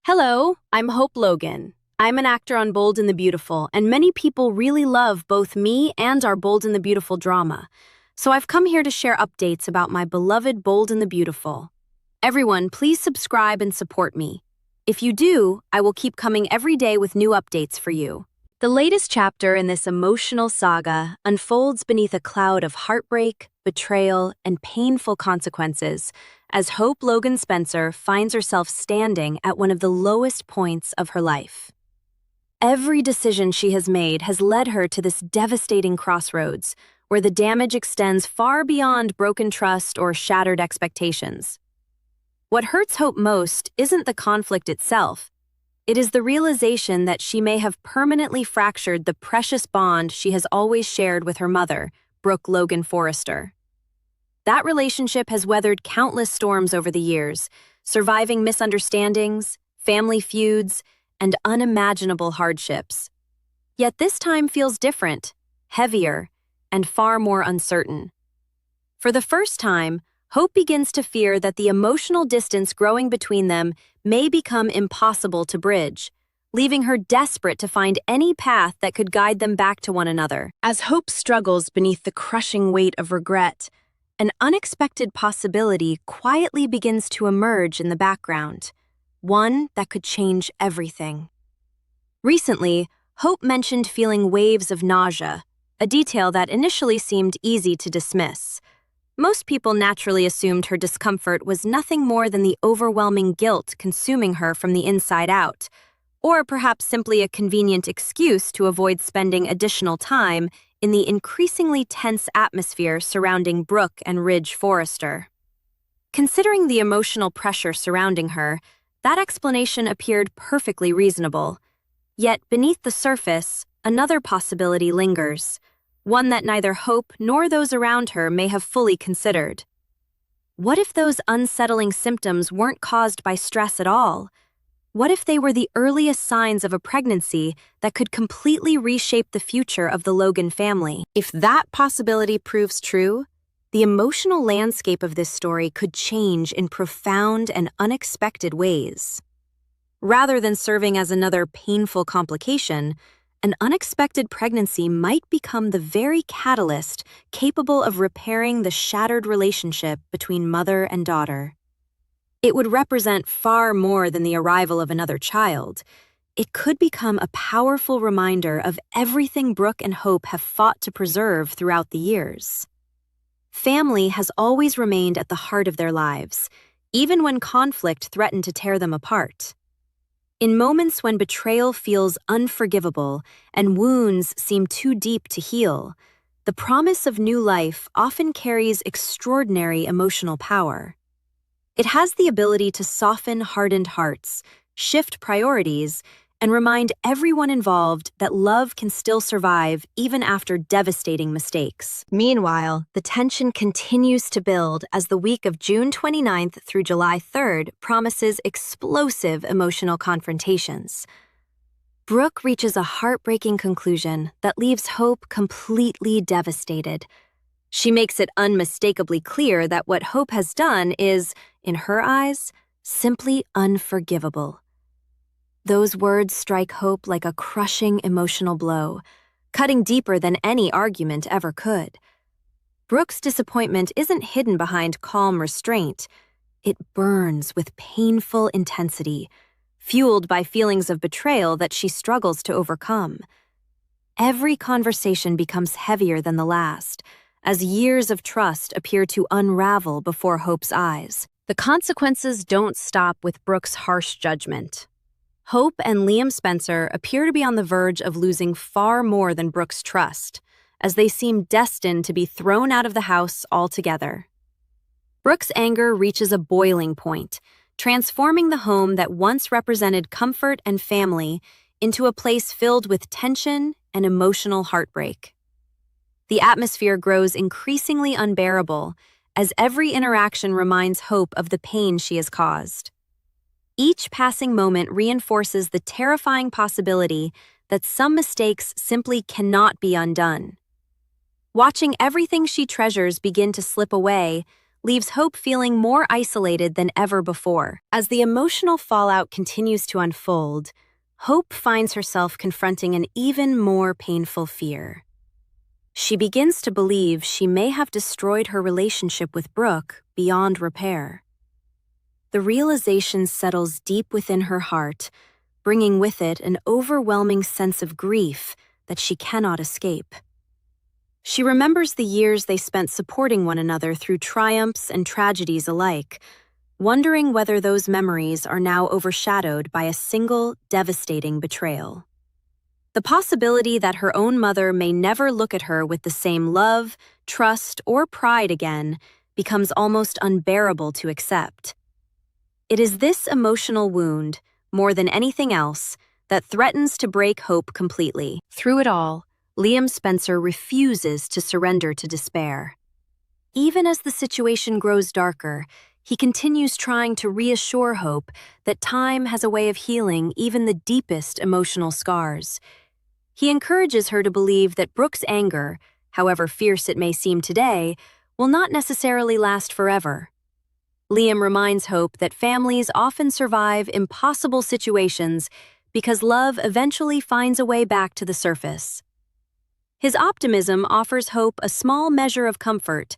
Hello, I'm Hope Logan. I'm an actor on Bold and the Beautiful, and many people really love both me and our Bold and the Beautiful drama. So I've come here to share updates about my beloved Bold and the Beautiful. Everyone, please subscribe and support me. If you do, I will keep coming every day with new updates for you. The latest chapter in this emotional saga unfolds beneath a cloud of heartbreak, betrayal, and painful consequences as Hope Logan Spencer finds herself standing at one of the lowest points of her life. Every decision she has made has led her to this devastating crossroads, where the damage extends far beyond broken trust or shattered expectations. What hurts Hope most isn't the conflict itself. It is the realization that she may have permanently fractured the precious bond she has always shared with her mother, Brooke Logan Forrester. That relationship has weathered countless storms over the years, surviving misunderstandings, family feuds, and unimaginable hardships. Yet this time feels different, heavier, and far more uncertain. For the first time, Hope begins to fear that the emotional distance growing between them may become impossible to bridge, leaving her desperate to find any path that could guide them back to one another. As Hope struggles beneath the crushing weight of regret, an unexpected possibility quietly begins to emerge in the background, one that could change everything. Recently, Hope mentioned feeling waves of nausea, a detail that initially seemed easy to dismiss. Most people naturally assumed her discomfort was nothing more than the overwhelming guilt consuming her from the inside out, or perhaps simply a convenient excuse to avoid spending additional time in the increasingly tense atmosphere surrounding Brooke and Ridge Forrester. Considering the emotional pressure surrounding her, that explanation appeared perfectly reasonable. Yet beneath the surface, another possibility lingers, one that neither Hope nor those around her may have fully considered. What if those unsettling symptoms weren't caused by stress at all? What if they were the earliest signs of a pregnancy that could completely reshape the future of the Logan family? If that possibility proves true, the emotional landscape of this story could change in profound and unexpected ways. Rather than serving as another painful complication, an unexpected pregnancy might become the very catalyst capable of repairing the shattered relationship between mother and daughter. It would represent far more than the arrival of another child. It could become a powerful reminder of everything Brooke and Hope have fought to preserve throughout the years. Family has always remained at the heart of their lives, even when conflict threatened to tear them apart. In moments when betrayal feels unforgivable and wounds seem too deep to heal, the promise of new life often carries extraordinary emotional power. It has the ability to soften hardened hearts, shift priorities, and remind everyone involved that love can still survive even after devastating mistakes. Meanwhile, the tension continues to build as the week of June 29th through July 3rd promises explosive emotional confrontations. Brooke reaches a heartbreaking conclusion that leaves Hope completely devastated. She makes it unmistakably clear that what Hope has done is, in her eyes, simply unforgivable. Those words strike Hope like a crushing emotional blow, cutting deeper than any argument ever could. Brooke's disappointment isn't hidden behind calm restraint. It burns with painful intensity, fueled by feelings of betrayal that she struggles to overcome. Every conversation becomes heavier than the last, as years of trust appear to unravel before Hope's eyes. The consequences don't stop with Brooke's harsh judgment. Hope and Liam Spencer appear to be on the verge of losing far more than Brooke's trust, as they seem destined to be thrown out of the house altogether. Brooke's anger reaches a boiling point, transforming the home that once represented comfort and family into a place filled with tension and emotional heartbreak. The atmosphere grows increasingly unbearable as every interaction reminds Hope of the pain she has caused. Each passing moment reinforces the terrifying possibility that some mistakes simply cannot be undone. Watching everything she treasures begin to slip away leaves Hope feeling more isolated than ever before. As the emotional fallout continues to unfold, Hope finds herself confronting an even more painful fear. She begins to believe she may have destroyed her relationship with Brooke beyond repair. The realization settles deep within her heart, bringing with it an overwhelming sense of grief that she cannot escape. She remembers the years they spent supporting one another through triumphs and tragedies alike, wondering whether those memories are now overshadowed by a single, devastating betrayal. The possibility that her own mother may never look at her with the same love, trust, or pride again becomes almost unbearable to accept. It is this emotional wound, more than anything else, that threatens to break Hope completely. Through it all, Liam Spencer refuses to surrender to despair. Even as the situation grows darker, he continues trying to reassure Hope that time has a way of healing even the deepest emotional scars. He encourages her to believe that Brooke's anger, however fierce it may seem today, will not necessarily last forever. Liam reminds Hope that families often survive impossible situations because love eventually finds a way back to the surface. His optimism offers Hope a small measure of comfort,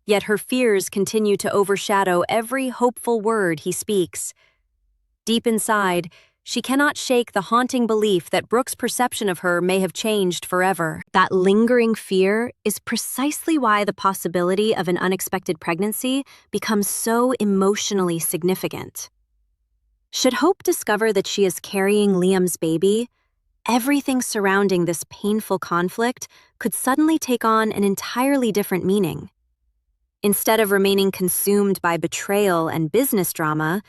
yet her fears continue to overshadow every hopeful word he speaks. Deep inside, she cannot shake the haunting belief that Brooke's perception of her may have changed forever. That lingering fear is precisely why the possibility of an unexpected pregnancy becomes so emotionally significant. Should Hope discover that she is carrying Liam's baby, everything surrounding this painful conflict could suddenly take on an entirely different meaning. Instead of remaining consumed by betrayal and business drama,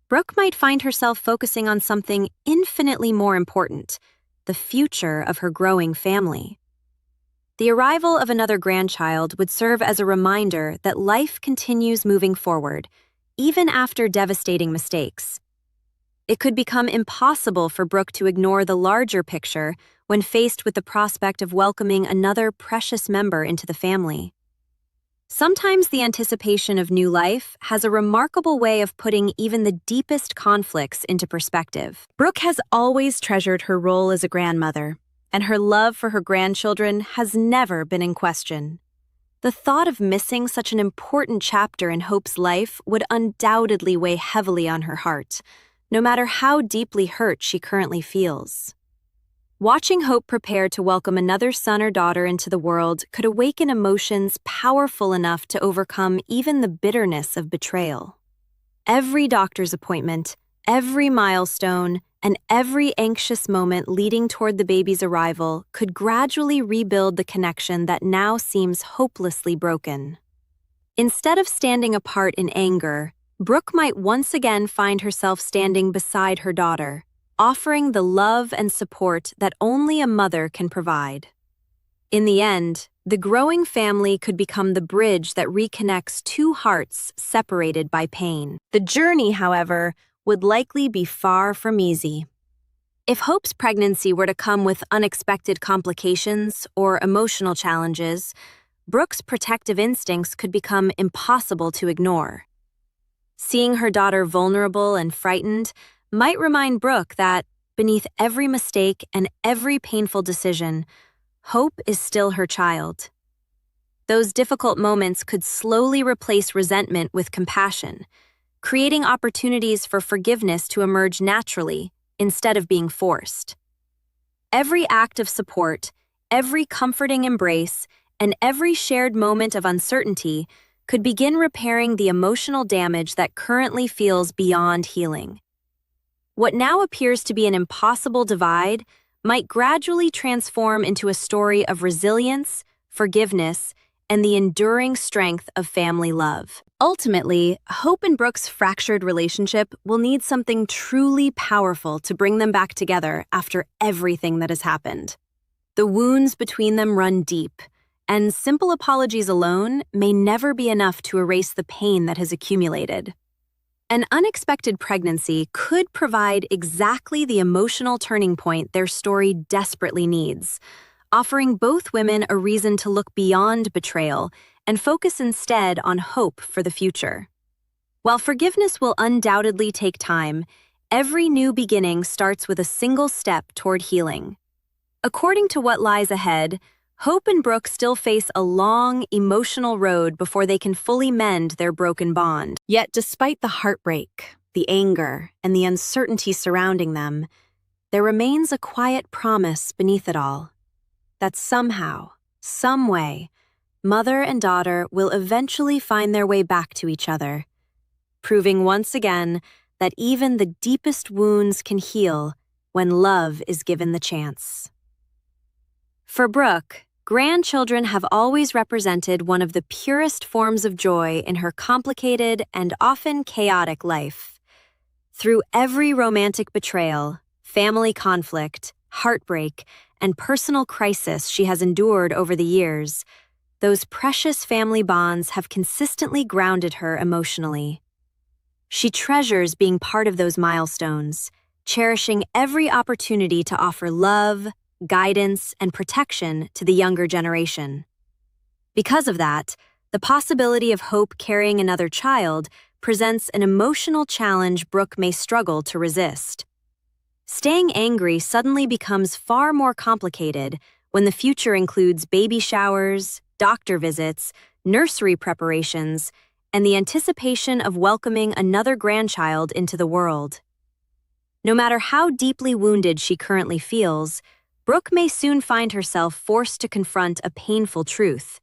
Brooke might find herself focusing on something infinitely more important, the future of her growing family. The arrival of another grandchild would serve as a reminder that life continues moving forward, even after devastating mistakes. It could become impossible for Brooke to ignore the larger picture when faced with the prospect of welcoming another precious member into the family. Sometimes the anticipation of new life has a remarkable way of putting even the deepest conflicts into perspective. Brooke has always treasured her role as a grandmother, and her love for her grandchildren has never been in question. The thought of missing such an important chapter in Hope's life would undoubtedly weigh heavily on her heart, no matter how deeply hurt she currently feels. Watching Hope prepare to welcome another son or daughter into the world could awaken emotions powerful enough to overcome even the bitterness of betrayal. Every doctor's appointment, every milestone, and every anxious moment leading toward the baby's arrival could gradually rebuild the connection that now seems hopelessly broken. Instead of standing apart in anger, Brooke might once again find herself standing beside her daughter, offering the love and support that only a mother can provide. In the end, the growing family could become the bridge that reconnects two hearts separated by pain. The journey, however, would likely be far from easy. If Hope's pregnancy were to come with unexpected complications or emotional challenges, Brooke's protective instincts could become impossible to ignore. Seeing her daughter vulnerable and frightened might remind Brooke that, beneath every mistake and every painful decision, Hope is still her child. Those difficult moments could slowly replace resentment with compassion, creating opportunities for forgiveness to emerge naturally instead of being forced. Every act of support, every comforting embrace, and every shared moment of uncertainty could begin repairing the emotional damage that currently feels beyond healing. What now appears to be an impossible divide might gradually transform into a story of resilience, forgiveness, and the enduring strength of family love. Ultimately, Hope and Brooke's fractured relationship will need something truly powerful to bring them back together after everything that has happened. The wounds between them run deep, and simple apologies alone may never be enough to erase the pain that has accumulated. An unexpected pregnancy could provide exactly the emotional turning point their story desperately needs, offering both women a reason to look beyond betrayal and focus instead on hope for the future. While forgiveness will undoubtedly take time, every new beginning starts with a single step toward healing. According to what lies ahead, Hope and Brooke still face a long, emotional road before they can fully mend their broken bond. Yet despite the heartbreak, the anger, and the uncertainty surrounding them, there remains a quiet promise beneath it all, that somehow, some way, mother and daughter will eventually find their way back to each other, proving once again that even the deepest wounds can heal when love is given the chance. For Brooke, grandchildren have always represented one of the purest forms of joy in her complicated and often chaotic life. Through every romantic betrayal, family conflict, heartbreak, and personal crisis she has endured over the years, those precious family bonds have consistently grounded her emotionally. She treasures being part of those milestones, cherishing every opportunity to offer love, guidance, and protection to the younger generation. Because of that, the possibility of Hope carrying another child presents an emotional challenge Brooke may struggle to resist. Staying angry suddenly becomes far more complicated when the future includes baby showers, doctor visits, nursery preparations, and the anticipation of welcoming another grandchild into the world. No matter how deeply wounded she currently feels, Brooke may soon find herself forced to confront a painful truth.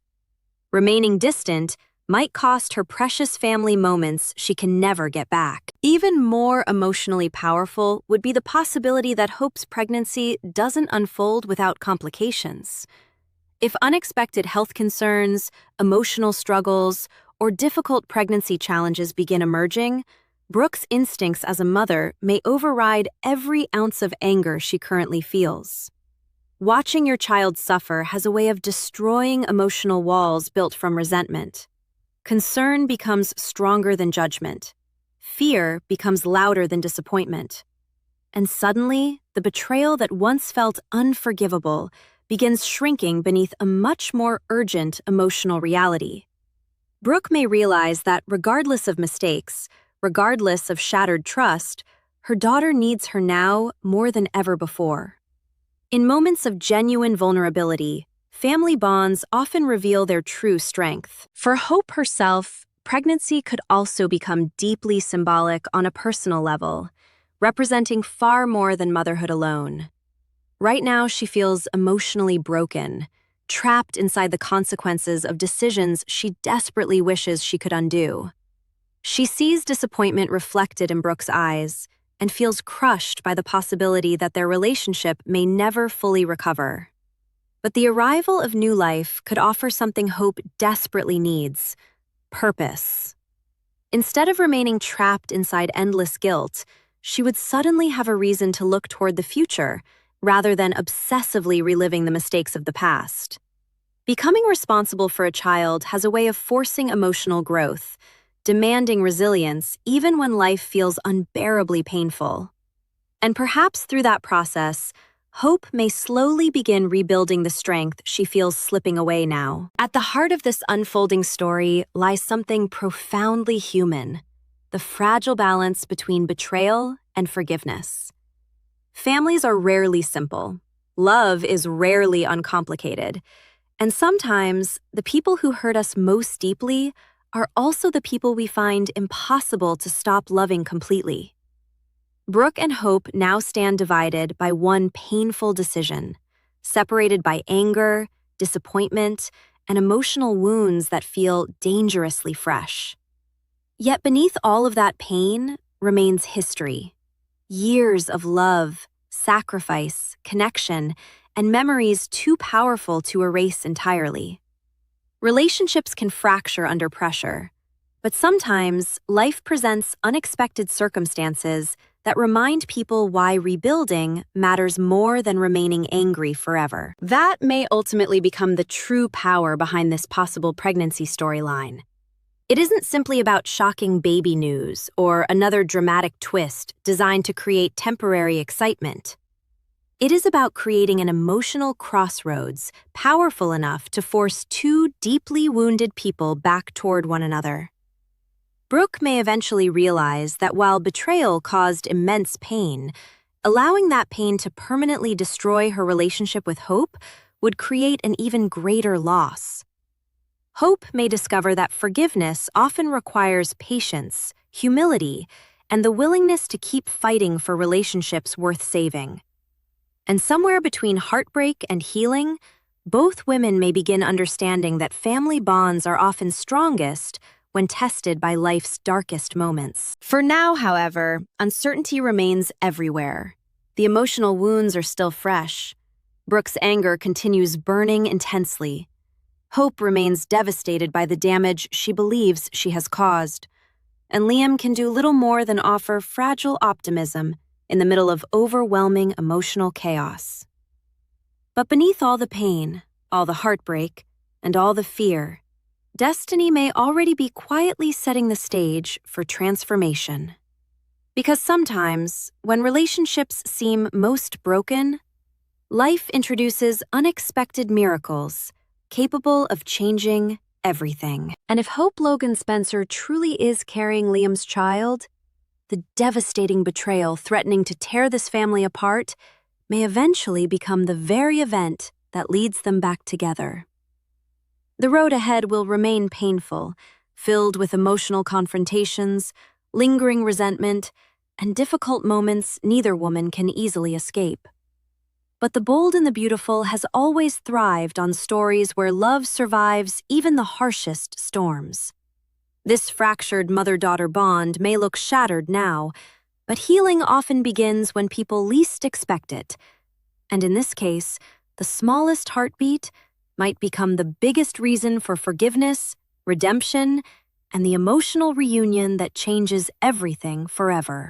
Remaining distant might cost her precious family moments she can never get back. Even more emotionally powerful would be the possibility that Hope's pregnancy doesn't unfold without complications. If unexpected health concerns, emotional struggles, or difficult pregnancy challenges begin emerging, Brooke's instincts as a mother may override every ounce of anger she currently feels. Watching your child suffer has a way of destroying emotional walls built from resentment. Concern becomes stronger than judgment. Fear becomes louder than disappointment. And suddenly, the betrayal that once felt unforgivable begins shrinking beneath a much more urgent emotional reality. Brooke may realize that regardless of mistakes, regardless of shattered trust, her daughter needs her now more than ever before. In moments of genuine vulnerability, family bonds often reveal their true strength. For Hope herself, pregnancy could also become deeply symbolic on a personal level, representing far more than motherhood alone. Right now, she feels emotionally broken, trapped inside the consequences of decisions she desperately wishes she could undo. She sees disappointment reflected in Brooke's eyes and feels crushed by the possibility that their relationship may never fully recover. But the arrival of new life could offer something Hope desperately needs: purpose. Instead of remaining trapped inside endless guilt, she would suddenly have a reason to look toward the future rather than obsessively reliving the mistakes of the past. Becoming responsible for a child has a way of forcing emotional growth, demanding resilience even when life feels unbearably painful. And perhaps through that process, Hope may slowly begin rebuilding the strength she feels slipping away now. At the heart of this unfolding story lies something profoundly human: the fragile balance between betrayal and forgiveness. Families are rarely simple. Love is rarely uncomplicated. And sometimes, the people who hurt us most deeply are also the people we find impossible to stop loving completely. Brooke and Hope now stand divided by one painful decision, separated by anger, disappointment, and emotional wounds that feel dangerously fresh. Yet beneath all of that pain remains history. Years of love, sacrifice, connection, and memories too powerful to erase entirely. Relationships can fracture under pressure, but sometimes life presents unexpected circumstances that remind people why rebuilding matters more than remaining angry forever. That may ultimately become the true power behind this possible pregnancy storyline. It isn't simply about shocking baby news or another dramatic twist designed to create temporary excitement. It is about creating an emotional crossroads powerful enough to force two deeply wounded people back toward one another. Brooke may eventually realize that while betrayal caused immense pain, allowing that pain to permanently destroy her relationship with Hope would create an even greater loss. Hope may discover that forgiveness often requires patience, humility, and the willingness to keep fighting for relationships worth saving. And somewhere between heartbreak and healing, both women may begin understanding that family bonds are often strongest when tested by life's darkest moments. For now, however, uncertainty remains everywhere. The emotional wounds are still fresh. Brooke's anger continues burning intensely. Hope remains devastated by the damage she believes she has caused. And Liam can do little more than offer fragile optimism in the middle of overwhelming emotional chaos. But beneath all the pain, all the heartbreak, and all the fear, destiny may already be quietly setting the stage for transformation. Because sometimes, when relationships seem most broken, life introduces unexpected miracles capable of changing everything. And if Hope Logan Spencer truly is carrying Liam's child, the devastating betrayal threatening to tear this family apart may eventually become the very event that leads them back together. The road ahead will remain painful, filled with emotional confrontations, lingering resentment, and difficult moments neither woman can easily escape. But The Bold and the Beautiful has always thrived on stories where love survives even the harshest storms. This fractured mother-daughter bond may look shattered now, but healing often begins when people least expect it. And in this case, the smallest heartbeat might become the biggest reason for forgiveness, redemption, and the emotional reunion that changes everything forever.